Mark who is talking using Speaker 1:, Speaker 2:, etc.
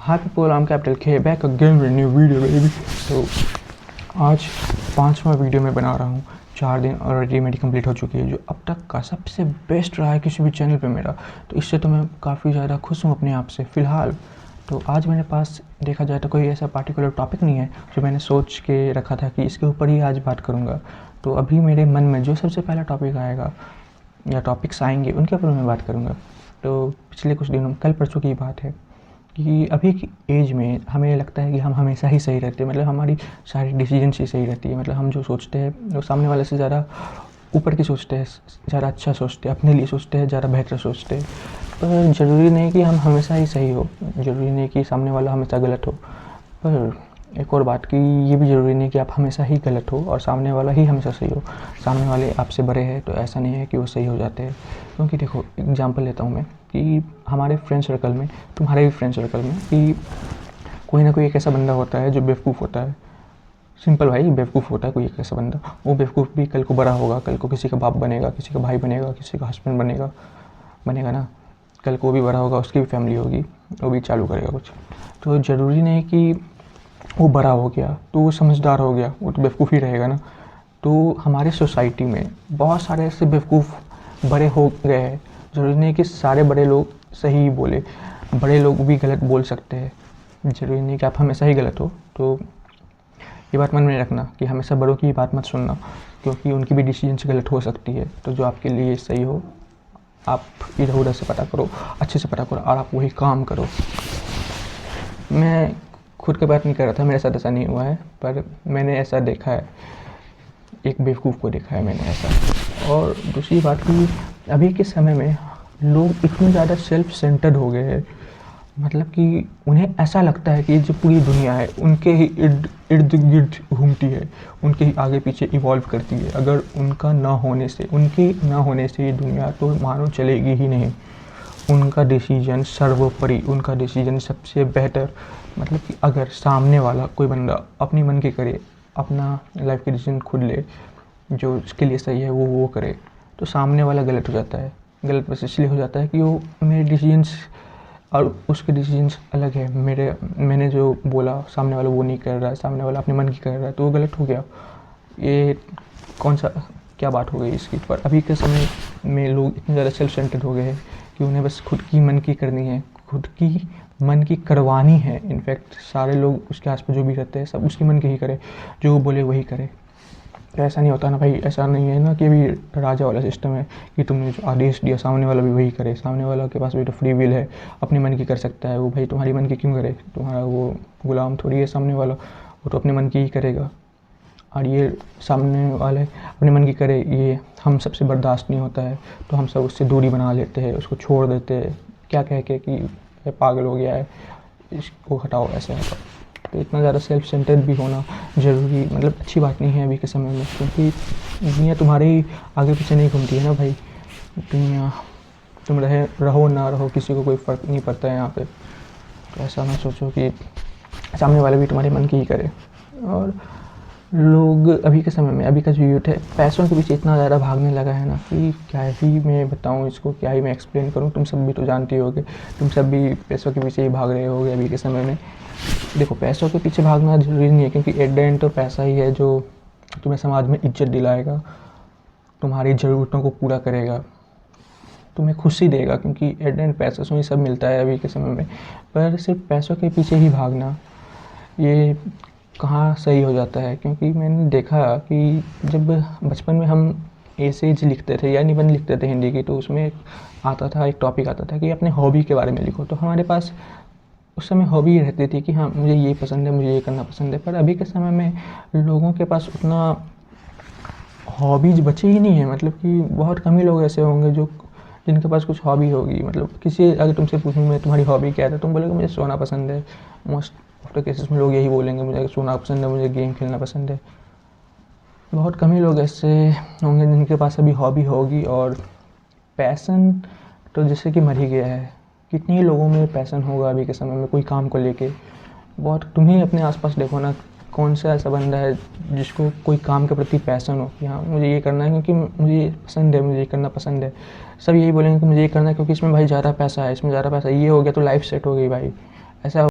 Speaker 1: High people, I am capital K, back again with new video baby. तो आज 5वां video मैं बना रहा हूँ। 4 दिन ऑलरेडी मेरी कंप्लीट हो चुकी है, जो अब तक का सबसे बेस्ट रहा है किसी भी चैनल पे मेरा। तो इससे तो मैं काफ़ी ज़्यादा खुश हूँ अपने आप से फ़िलहाल। तो आज मेरे पास देखा जाए तो कोई ऐसा पार्टिकुलर टॉपिक नहीं है जो मैंने सोच के रखा था कि इसके ऊपर ही आज बात करूँगा। तो अभी मेरे मन में जो सबसे पहला टॉपिक आएगा या टॉपिक्स आएंगे उनके ऊपर मैं बात करूँगा। तो पिछले कुछ दिनों, कल परसों की बात है कि अभी की एज में हमें लगता है कि हम हमेशा ही सही रहते हैं, मतलब हमारी सारी डिसीजंस ही सही रहती है। मतलब हम जो सोचते हैं वो सामने वाले से ज़्यादा ऊपर की सोचते हैं, ज़्यादा अच्छा सोचते हैं, अपने लिए सोचते हैं, ज़्यादा बेहतर सोचते हैं। पर ज़रूरी नहीं कि हम हमेशा ही सही हो, ज़रूरी नहीं कि सामने वाला हमेशा गलत हो। पर एक और बात कि ये भी ज़रूरी नहीं कि आप हमेशा ही गलत हो और सामने वाला ही हमेशा सही हो। सामने वाले आपसे बड़े हैं तो ऐसा नहीं है कि वो सही हो जाते हैं। क्योंकि देखो, एग्जांपल लेता हूँ मैं कि हमारे फ्रेंड सर्कल में, तुम्हारे भी फ्रेंड सर्कल में, कि कोई ना कोई एक ऐसा बंदा होता है जो बेवकूफ़ होता है। सिंपल भाई, बेवकूफ़ होता है कोई एक ऐसा बंदा। वो बेवकूफ़ भी कल को बड़ा होगा, कल को किसी का बाप बनेगा, किसी का भाई बनेगा, किसी का हस्बैंड बनेगा ना। कल को वो भी बड़ा होगा, उसकी भी फैमिली होगी, वो भी चालू करेगा कुछ। तो ज़रूरी नहीं कि वो बड़ा हो गया तो वो समझदार हो गया, वो तो बेवकूफ़ ही रहेगा ना। तो हमारे सोसाइटी में बहुत सारे ऐसे बेवकूफ़ बड़े हो गए हैं। ज़रूरी नहीं कि सारे बड़े लोग सही ही बोले, बड़े लोग भी गलत बोल सकते हैं। ज़रूरी नहीं कि आप हमेशा ही गलत हो। तो ये बात मन में रखना कि हमेशा बड़ों की बात मत सुनना, क्योंकि उनकी भी डिसीजंस गलत हो सकती है। तो जो आपके लिए सही हो, आप इधर उधर से पता करो, अच्छे से पता करो और आप वही काम करो। मैं खुद की बात नहीं कर रहा था, मेरे साथ ऐसा नहीं हुआ है, पर मैंने ऐसा देखा है, एक बेवकूफ़ को देखा है मैंने ऐसा। और दूसरी बात कि अभी के समय में लोग इतने ज़्यादा सेल्फ सेंटर्ड हो गए हैं, मतलब कि उन्हें ऐसा लगता है कि जो पूरी दुनिया है उनके ही इर्द गिर्द घूमती है, उनके ही आगे पीछे इवॉल्व करती है। अगर उनका ना होने से, उनके ना होने से ये दुनिया तो मानो चलेगी ही नहीं। उनका डिसीजन सर्वोपरि, उनका डिसीजन सबसे बेहतर। मतलब कि अगर सामने वाला कोई बंदा अपनी मन की करे, अपना लाइफ के डिसीजन खुद ले, जो उसके लिए सही है वो करे, तो सामने वाला गलत हो जाता है। गलत बस इसलिए हो जाता है कि वो मेरे डिसीजंस और उसके डिसीजंस अलग है। मैंने जो बोला सामने वाला वो नहीं कर रहा है, सामने वाला अपने मन की कर रहा है, तो वो गलत हो गया। ये क्या बात हो गई इसकी। पर अभी के समय में लोग इतने ज़्यादा सेल्फ सेंटर्ड हो गए हैं कि उन्हें बस खुद की मन की करनी है, खुद की मन की करवानी है। इनफैक्ट सारे लोग उसके आसपास जो भी रहते हैं सब उसकी मन की ही करे, जो वो बोले वही करे। तो ऐसा नहीं होता ना भाई, ऐसा नहीं है ना कि अभी राजा वाला सिस्टम है कि तुमने जो आदेश दिया सामने वाला भी वही करे। सामने वाला के पास भी तो फ्री विल है, अपनी मन की कर सकता है वो। भाई तुम्हारी मन की क्यों करे? तुम्हारा वो गुलाम थोड़ी है सामने वाला, वो तो अपने मन की ही करेगा। और ये सामने वाले अपने मन की करे, ये हम सबसे बर्दाश्त नहीं होता है, तो हम सब उससे दूरी बना लेते हैं, उसको छोड़ देते हैं, क्या कह के कि ये पागल हो गया है, इसको हटाओ, ऐसे हटाओ। तो इतना ज़्यादा सेल्फ सेंटर्ड भी होना ज़रूरी, मतलब अच्छी बात नहीं है अभी के समय में, क्योंकि दुनिया तुम्हारे ही आगे पीछे नहीं घूमती है ना भाई। दुनिया, तुम रहो ना रहो, किसी को कोई फ़र्क नहीं पड़ता है यहाँ पे। तो ऐसा ना सोचो कि सामने वाले भी तुम्हारे मन की ही करे। और लोग अभी के समय में, अभी का जो यूथ है, पैसों के पीछे इतना ज़्यादा भागने लगा है ना कि क्या ही मैं बताऊँ इसको, क्या ही मैं एक्सप्लेन करूँ। तुम सब भी तो जानती होगे, तुम सब भी पैसों के पीछे ही भाग रहे होगे अभी के समय में। देखो, पैसों के पीछे भागना ज़रूरी नहीं है, क्योंकि एट द एंड तो पैसा ही है जो तुम्हें समाज में इज्जत दिलाएगा, तुम्हारी ज़रूरतों को पूरा करेगा, तुम्हें खुशी देगा, क्योंकि एट द एंड पैसों से ही सब मिलता है अभी के समय में। पर सिर्फ पैसों के पीछे ही भागना, ये कहाँ सही हो जाता है। क्योंकि मैंने देखा कि जब बचपन में हम एसेज लिखते थे या निबंध लिखते थे हिंदी की, तो उसमें एक टॉपिक आता था कि अपने हॉबी के बारे में लिखो। तो हमारे पास उस समय हॉबी रहती थी कि हाँ, मुझे ये पसंद है, मुझे ये करना पसंद है। पर अभी के समय में लोगों के पास उतना हॉबीज बचे ही नहीं है। मतलब कि बहुत कम ही लोग ऐसे होंगे जो जिनके पास कुछ हॉबी होगी। मतलब किसी, अगर तुमसे पूछूँ मैं तुम्हारी हॉबी क्या है, तो तुम बोलोगे मुझे सोना पसंद है। मोस्ट ऑफ द केसेस में लोग यही बोलेंगे, मुझे सोना पसंद है, मुझे गेम खेलना पसंद है। बहुत कम ही लोग ऐसे होंगे जिनके पास अभी हॉबी होगी। और पैसन तो जैसे कि मर ही गया है। कितने ही लोगों में पैसन होगा अभी के समय में कोई काम को लेके? बहुत, तुम ही अपने आसपास देखो ना, कौन सा ऐसा बंदा है जिसको कोई काम के प्रति पैसन हो कि हाँ मुझे ये करना है क्योंकि मुझे ये पसंद है, मुझे ये करना पसंद है। सब यही बोलेंगे कि मुझे ये करना है क्योंकि इसमें भाई ज़्यादा पैसा है, इसमें ज़्यादा पैसा, ये हो गया तो लाइफ सेट हो गई भाई, ऐसा